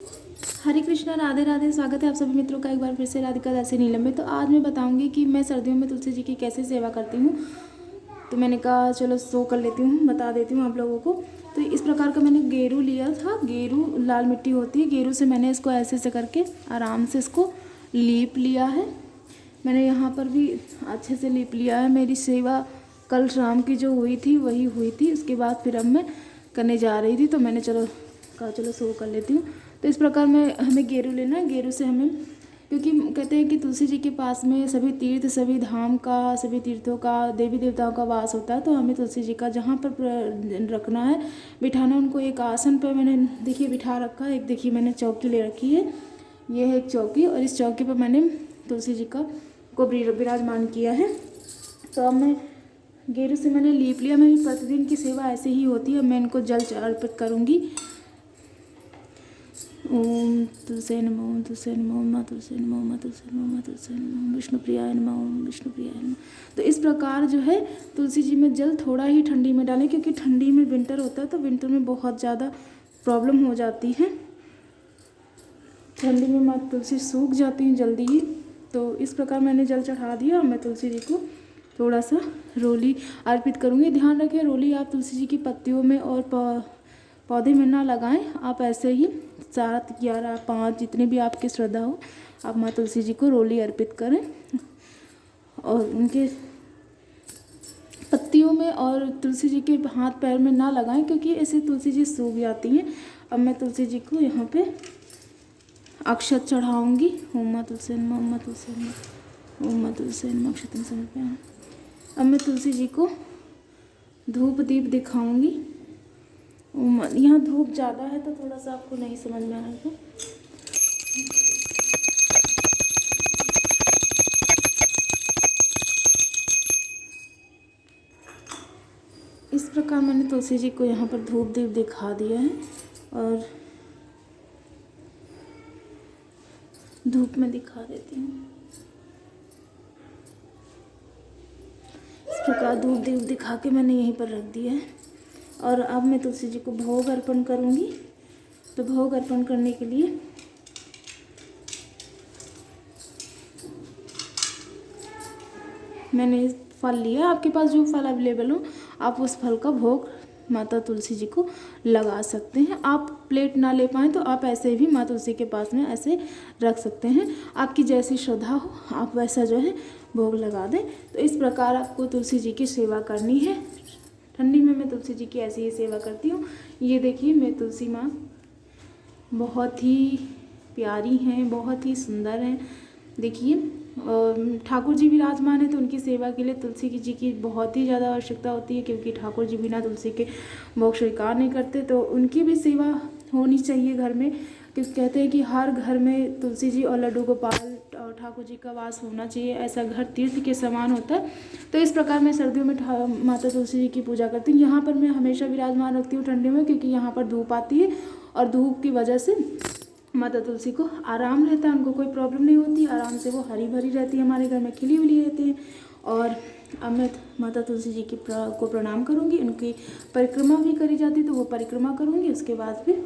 हरे कृष्णा, राधे राधे। स्वागत है आप सभी मित्रों का एक बार फिर से राधिका दासी नीलम में। तो आज मैं बताऊंगी कि मैं सर्दियों में तुलसी जी की कैसे सेवा करती हूँ। तो मैंने कहा चलो शो कर लेती हूँ, बता देती हूँ आप लोगों को। तो इस प्रकार का मैंने गेरू लिया था। गेरू लाल मिट्टी होती है, गेरू से मैंने इसको ऐसे ऐसे करके आराम से इसको लीप लिया है। मैंने यहाँ पर भी अच्छे से लीप लिया है। मेरी सेवा कल शाम की जो हुई थी वही हुई थी। उसके बाद फिर अब मैं करने जा रही थी, तो मैंने चलो शो कर लेती हूँ। तो इस प्रकार में हमें गेरू लेना है। गेरू से हमें, क्योंकि कहते हैं कि तुलसी जी के पास में सभी तीर्थ, सभी धाम का, सभी तीर्थों का, देवी देवताओं का वास होता है। तो हमें तुलसी जी का जहाँ पर रखना है, बिठाना, उनको एक आसन पर मैंने देखिए बिठा रखा है। एक देखिए मैंने चौकी ले रखी है, ये है एक चौकी, और इस चौकी पर मैंने तुलसी जी को विराजमान किया है। तो अब मैं गेरू से मैंने लीप लिया। मेरी प्रतिदिन की सेवा ऐसे ही होती है। मैं इनको जल अर्पित करूँगी। ओम तुलसी नमः, ओम तुलसी नमः, ओम तुलसी नमः, ओम तुलसी नमः, ओम तुलसी नमः, विष्णु प्रियाय नमः, ओम विष्णु प्रियाय नमः। तो इस प्रकार जो है तुलसी जी में जल थोड़ा ही ठंडी में डालें, क्योंकि ठंडी में विंटर होता है, तो विंटर में बहुत ज़्यादा प्रॉब्लम हो जाती है। ठंडी में माँ तुलसी सूख जाती हैं जल्दी ही। तो इस प्रकार मैंने जल चढ़ा दिया। मैं तुलसी जी को थोड़ा सा रोली अर्पित करूँगी। ध्यान रखें, रोली आप तुलसी जी की पत्तियों में और पौधे में ना लगाएं। आप ऐसे ही 7, 11, 5 जितने भी आपकी श्रद्धा हो, आप माँ तुलसी जी को रोली अर्पित करें और उनके पत्तियों में और तुलसी जी के हाथ पैर में ना लगाएं, क्योंकि ऐसे तुलसी जी सूख जाती हैं। अब मैं तुलसी जी को यहाँ पे अक्षत चढ़ाऊँगी। ओम माँ तुलसी नमः, ओम माँ तुलसी नमः, ओम माँ तुलसी नमः, अक्षतम समर्पयामि। अब मैं तुलसी जी को धूप दीप दिखाऊँगी। यहाँ धूप ज़्यादा है तो थोड़ा सा आपको नहीं समझ में आएगा। इस प्रकार मैंने तुलसी जी को यहाँ पर धूप दीप दिखा दिया है और धूप में दिखा देती हूँ। इस प्रकार धूप दीप दिखा के मैंने यहीं पर रख दिया है। और अब मैं तुलसी जी को भोग अर्पण करूँगी। तो भोग अर्पण करने के लिए मैंने फल लिया। आपके पास जो फल अवेलेबल हो, आप उस फल का भोग माता तुलसी जी को लगा सकते हैं। आप प्लेट ना ले पाएँ तो आप ऐसे भी माता तुलसी के पास में ऐसे रख सकते हैं। आपकी जैसी श्रद्धा हो आप वैसा जो है भोग लगा दें। तो इस प्रकार आपको तुलसी जी की सेवा करनी है। ठंडी में मैं तुलसी जी की ऐसी ही सेवा करती हूँ। ये देखिए, मैं तुलसी माँ बहुत ही प्यारी हैं, बहुत ही सुंदर हैं। देखिए, ठाकुर जी विराजमान है, तो उनकी सेवा के लिए तुलसी जी की बहुत ही ज़्यादा आवश्यकता होती है, क्योंकि ठाकुर जी बिना तुलसी के भोग स्वीकार नहीं करते। तो उनकी भी सेवा होनी चाहिए घर में, क्योंकि कहते हैं कि हर घर में तुलसी जी और लड्डू गोपाल और ठाकुर जी का वास होना चाहिए। ऐसा घर तीर्थ के समान होता है। तो इस प्रकार मैं सर्दियों में माता तुलसी जी की पूजा करती हूँ। यहाँ पर मैं हमेशा विराजमान रखती हूँ ठंडी में, क्योंकि यहाँ पर धूप आती है और धूप की वजह से माता तुलसी को आराम रहता है, उनको कोई प्रॉब्लम नहीं होती। आराम से वो हरी भरी रहती है, हमारे घर में खिली हुई रहती है। और अब मैं माता तुलसी जी को प्रणाम करूँगी। उनकी परिक्रमा भी करी जाती है, तो वो परिक्रमा करूँगी। उसके बाद फिर